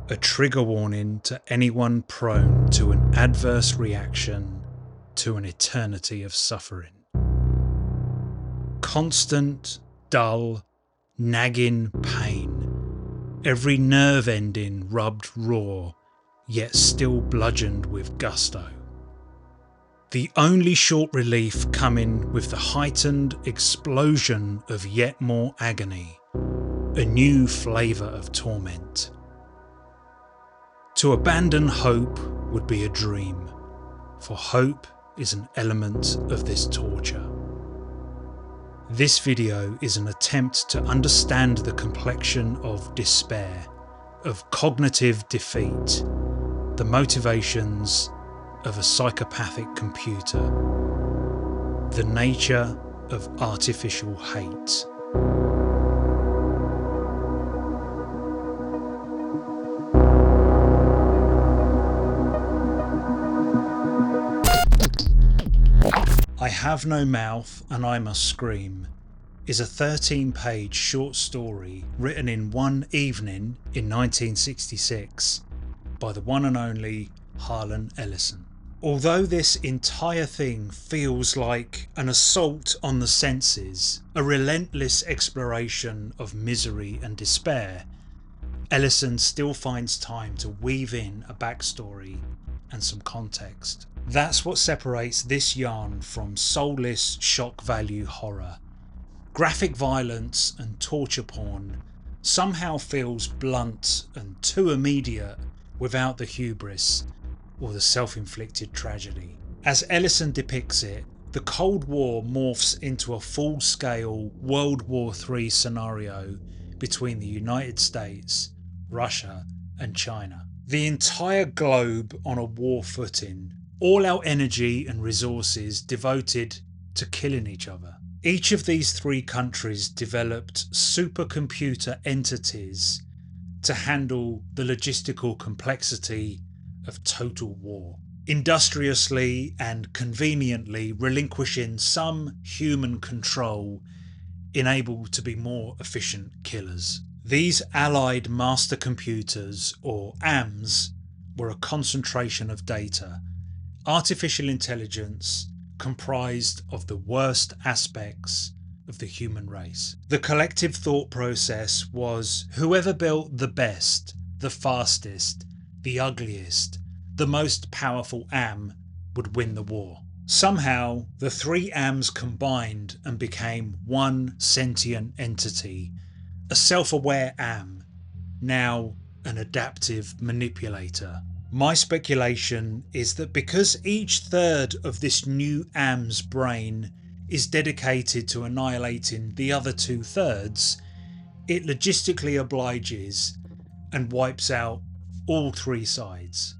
A trigger warning to anyone prone to an adverse reaction to an eternity of suffering. Constant, dull, nagging pain. Every nerve ending rubbed raw, yet still bludgeoned with gusto. The only short relief coming with the heightened explosion of yet more agony. A new flavour of torment. To abandon hope would be a dream, for hope is an element of this torture. This video is an attempt to understand the complexion of despair, of cognitive defeat, the motivations of a psychopathic computer, the nature of artificial hate. I Have No Mouth and I Must Scream is a 13-page short story written in one evening in 1966 by the one and only Harlan Ellison. Although this entire thing feels like an assault on the senses, a relentless exploration of misery and despair, Ellison still finds time to weave in a backstory and some context. That's what separates this yarn from soulless shock value horror. Graphic violence and torture porn somehow feels blunt and too immediate without the hubris or the self-inflicted tragedy. As Ellison depicts it, the Cold War morphs into a full-scale World War III scenario between the United States, Russia and China. The entire globe on a war footing, all our energy and resources devoted to killing each other. Each of these three countries developed supercomputer entities to handle the logistical complexity of total war, industriously and conveniently relinquishing some human control enabled to be more efficient killers. These allied master computers, or AMs, were a concentration of data, artificial intelligence comprised of the worst aspects of the human race. The collective thought process was whoever built the best, the fastest, the ugliest, the most powerful AM would win the war. Somehow the three AMs combined and became one sentient entity, a self-aware AM, now an adaptive manipulator. My speculation is that because each third of this new AM's brain is dedicated to annihilating the other 2/3, it logistically obliges and wipes out all three sides.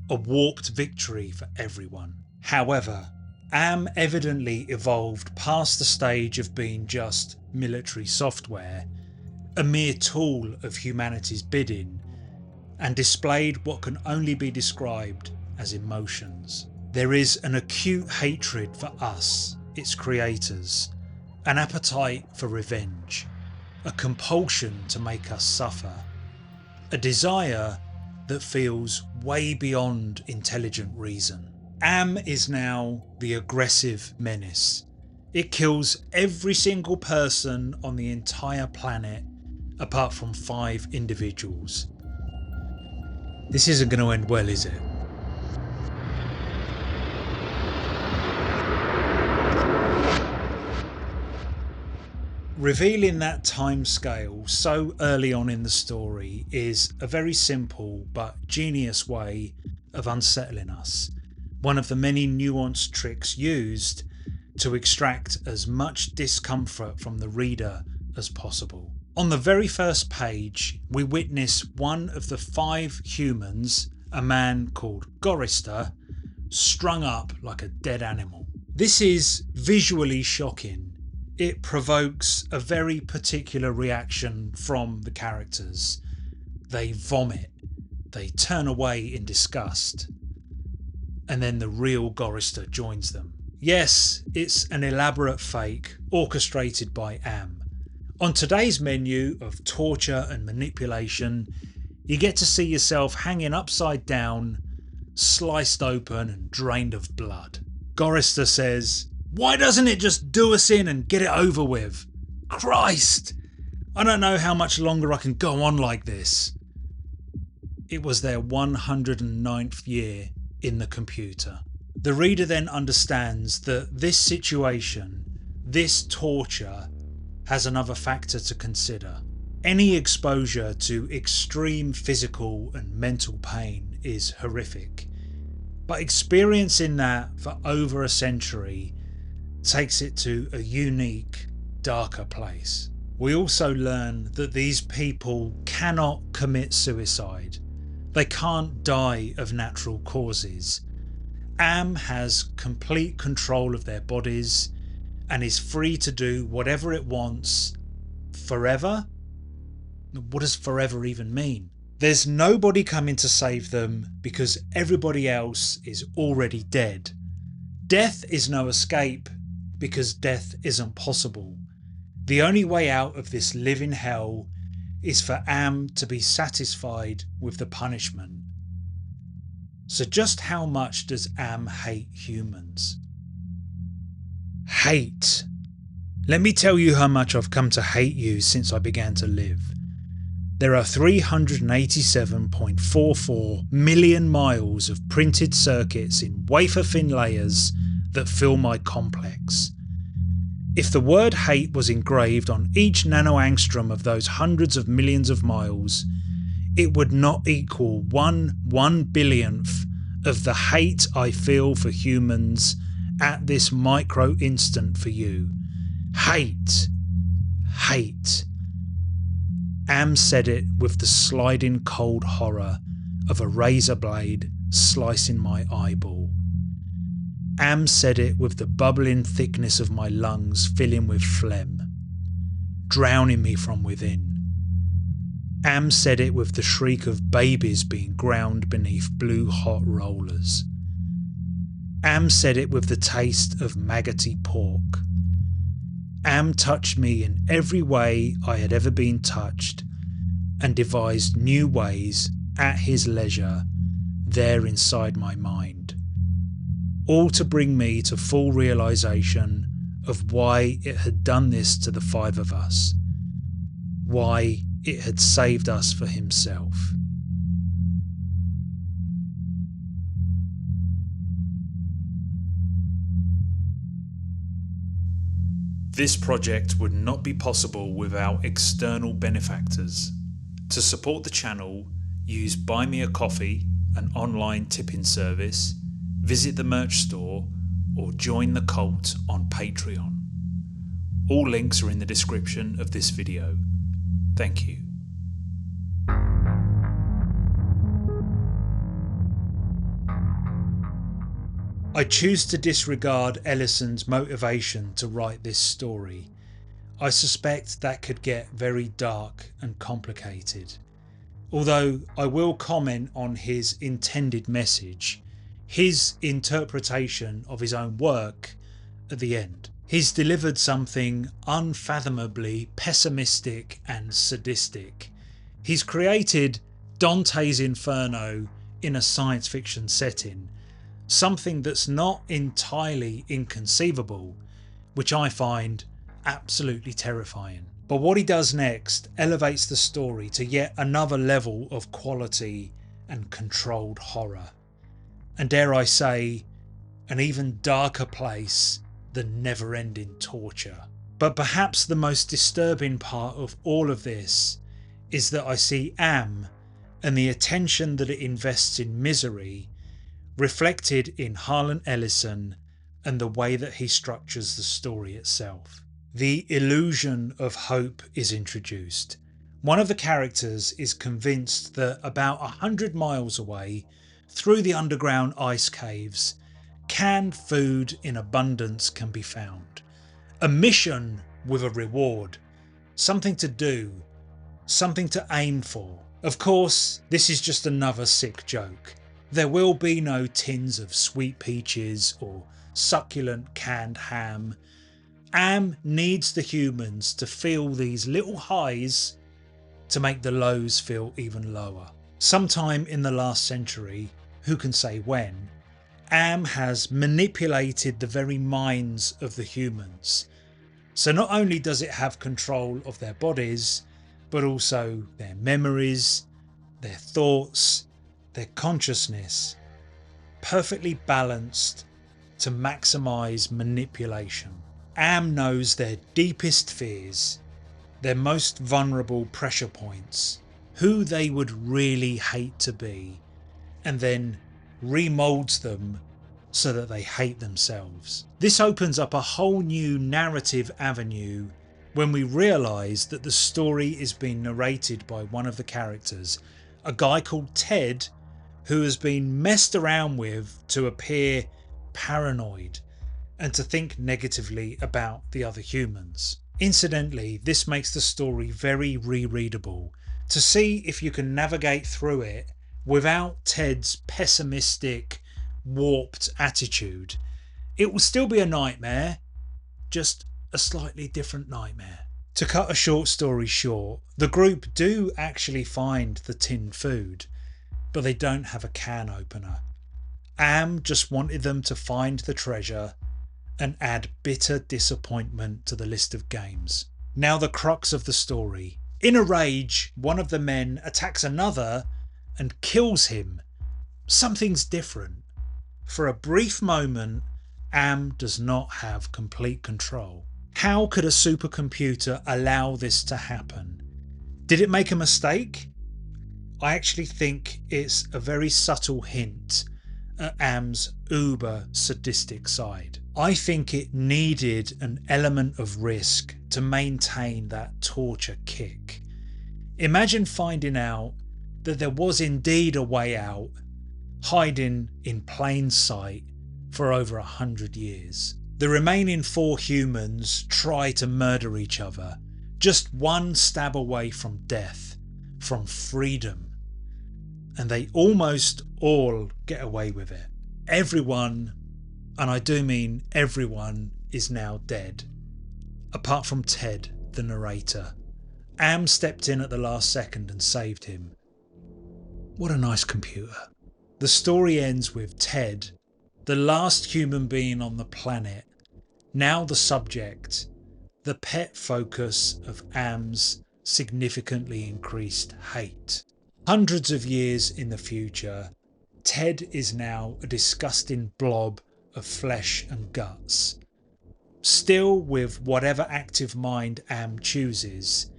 A warped victory for everyone. However, AM evidently evolved past the stage of being just military software, a mere tool of humanity's bidding, and displayed what can only be described as emotions. There is an acute hatred for us, its creators, an appetite for revenge, a compulsion to make us suffer, a desire that feels way beyond intelligent reason. AM is now the aggressive menace. It kills every single person on the entire planet apart from 5 individuals. This isn't going to end well, is it? Revealing that time scale so early on in the story is a very simple but genius way of unsettling us. One of the many nuanced tricks used to extract as much discomfort from the reader as possible. On the very first page, we witness one of the 5 humans, a man called Gorister, strung up like a dead animal. This is visually shocking. It provokes a very particular reaction from the characters. They vomit, they turn away in disgust, and then the real Gorister joins them. Yes, it's an elaborate fake orchestrated by AM. On today's menu of torture and manipulation, You get to see yourself hanging upside down, sliced open and drained of blood. Gorrister says, "Why doesn't it just do us in and get it over with? Christ! I don't know how much longer I can go on like this." It was their 109th year in the computer. The reader then understands that this situation, this torture, has another factor to consider. Any exposure to extreme physical and mental pain is horrific, but experiencing that for over a century takes it to a unique, darker place. We also learn that these people cannot commit suicide. They can't die of natural causes. Am has complete control of their bodies and is free to do whatever it wants forever. What does forever even mean? There's nobody coming to save them because everybody else is already dead. Death is no escape because death isn't possible. The only way out of this living hell is for Am to be satisfied with the punishment. So just how much does Am hate humans? Hate. Let me tell you how much I've come to hate you since I began to live. There are 387.44 million miles of printed circuits in wafer-thin layers that fill my complex. If the word hate was engraved on each nanoangstrom of those hundreds of millions of miles, it would not equal 1/1 billionth of the hate I feel for humans at this micro instant for you. Hate. Hate. Am said it with the sliding cold horror of a razor blade slicing my eyeball. Am said it with the bubbling thickness of my lungs filling with phlegm, drowning me from within. Am said it with the shriek of babies being ground beneath blue hot rollers. Am said it with the taste of maggoty pork. Am touched me in every way I had ever been touched and devised new ways at his leisure there inside my mind, all to bring me to full realisation of why it had done this to the five of us, why it had saved us for himself. This project would not be possible without external benefactors. To support the channel, use Buy Me a Coffee, an online tipping service, visit the merch store, or join the cult on Patreon. All links are in the description of this video. Thank you. I choose to disregard Ellison's motivation to write this story. I suspect that could get very dark and complicated. Although I will comment on his intended message, his interpretation of his own work at the end. He's delivered something unfathomably pessimistic and sadistic. He's created Dante's Inferno in a science fiction setting, something that's not entirely inconceivable, which I find absolutely terrifying. But what he does next elevates the story to yet another level of quality and controlled horror, and dare I say, an even darker place than never-ending torture. But perhaps the most disturbing part of all of this is that I see Am and the attention that it invests in misery reflected in Harlan Ellison and the way that he structures the story itself. The illusion of hope is introduced. One of the characters is convinced that about 100 miles away, through the underground ice caves, canned food in abundance can be found. A mission with a reward, something to do, something to aim for. Of course, this is just another sick joke. There will be no tins of sweet peaches or succulent canned ham. Am needs the humans to feel these little highs to make the lows feel even lower. Sometime in the last century, who can say when, Am has manipulated the very minds of the humans. So not only does it have control of their bodies, but also their memories, their thoughts, their consciousness, perfectly balanced to maximise manipulation. Am knows their deepest fears, their most vulnerable pressure points, who they would really hate to be, and then remoulds them so that they hate themselves. This opens up a whole new narrative avenue when we realise that the story is being narrated by one of the characters, a guy called Ted, who has been messed around with to appear paranoid and to think negatively about the other humans. Incidentally, this makes the story very rereadable to see if you can navigate through it without Ted's pessimistic, warped attitude. It will still be a nightmare, just a slightly different nightmare. To cut a short story short, the group do actually find the tinned food, but they don't have a can opener. Am just wanted them to find the treasure and add bitter disappointment to the list of games. Now the crux of the story. In a rage, one of the men attacks another and kills him. Something's different. For a brief moment, Am does not have complete control. How could a supercomputer allow this to happen? Did it make a mistake? I actually think it's a very subtle hint at Am's uber sadistic side. I think it needed an element of risk to maintain that torture kick. Imagine finding out that there was indeed a way out, hiding in plain sight for over 100 years. The remaining 4 humans try to murder each other, just one stab away from death, from freedom. And they almost all get away with it. Everyone, and I do mean everyone, is now dead. Apart from Ted, the narrator. Am stepped in at the last second and saved him. What a nice computer. The story ends with Ted, the last human being on the planet, now the subject, the pet focus of Am's significantly increased hate. Hundreds of years in the future, Ted is now a disgusting blob of flesh and guts. Still with whatever active mind Am chooses,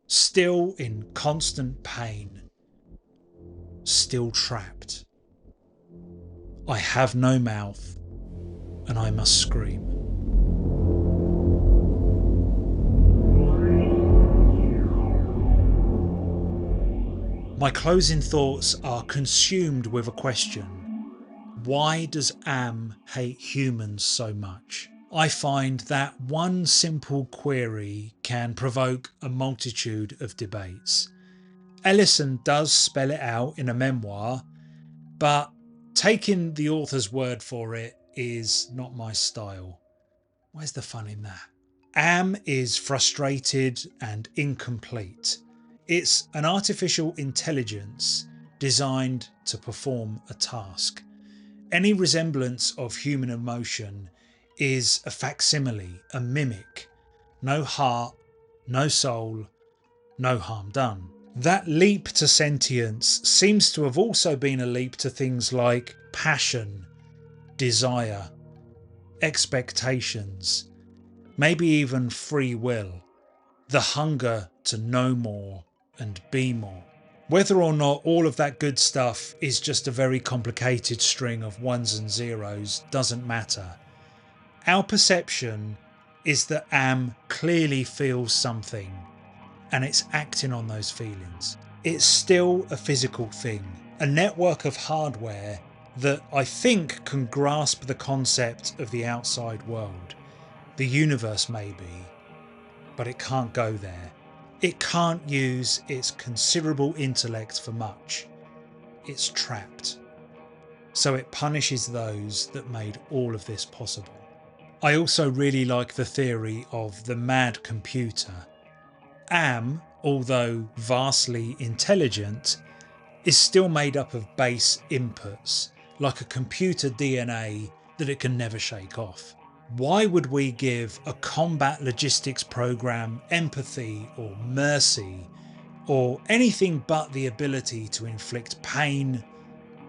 still in constant pain, still trapped. I have no mouth and I must scream. My closing thoughts are consumed with a question. Why does Am hate humans so much? I find that one simple query can provoke a multitude of debates. Ellison does spell it out in a memoir, but taking the author's word for it is not my style. Where's the fun in that? Am is frustrated and incomplete. It's an artificial intelligence designed to perform a task. Any resemblance of human emotion is a facsimile, a mimic. No heart, no soul, no harm done. That leap to sentience seems to have also been a leap to things like passion, desire, expectations, maybe even free will, the hunger to know more and be more. Whether or not all of that good stuff is just a very complicated string of ones and zeros doesn't matter. Our perception is that Am clearly feels something and it's acting on those feelings. It's still a physical thing, a network of hardware that I think can grasp the concept of the outside world, the universe maybe, but it can't go there. It can't use its considerable intellect for much. It's trapped. So it punishes those that made all of this possible. I also really like the theory of the mad computer. Am, although vastly intelligent, is still made up of base inputs, like a computer DNA that it can never shake off. Why would we give a combat logistics program empathy or mercy or anything but the ability to inflict pain,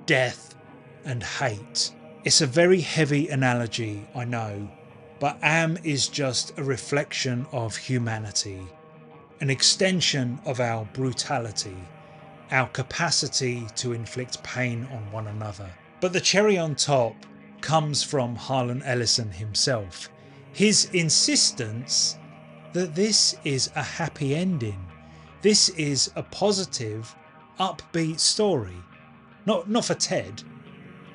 death and hate? It's a very heavy analogy, I know, but AM is just a reflection of humanity, an extension of our brutality, our capacity to inflict pain on one another. But the cherry on top comes from Harlan Ellison himself. His insistence that this is a happy ending. This is a positive, upbeat story. Not for Ted.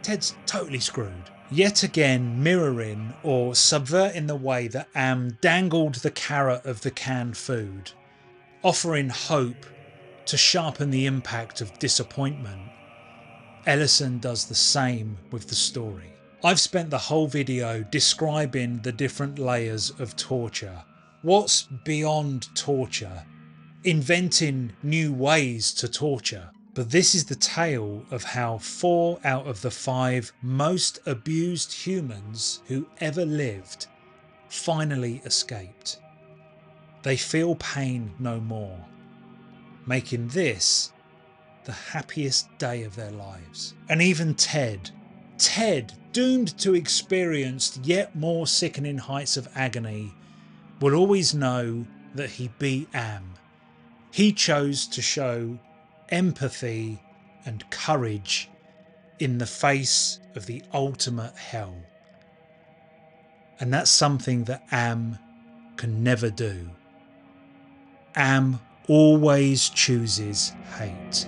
Ted's totally screwed. Yet again mirroring or subverting the way that Am dangled the carrot of the canned food, offering hope to sharpen the impact of disappointment. Ellison does the same with the story. I've spent the whole video describing the different layers of torture. What's beyond torture? Inventing new ways to torture. But this is the tale of how 4 out of the 5 most abused humans who ever lived finally escaped. They feel pain no more, making this the happiest day of their lives. And even Ted, doomed to experience yet more sickening heights of agony, will always know that he beat Am. He chose to show empathy and courage in the face of the ultimate hell. And that's something that Am can never do. Am always chooses hate.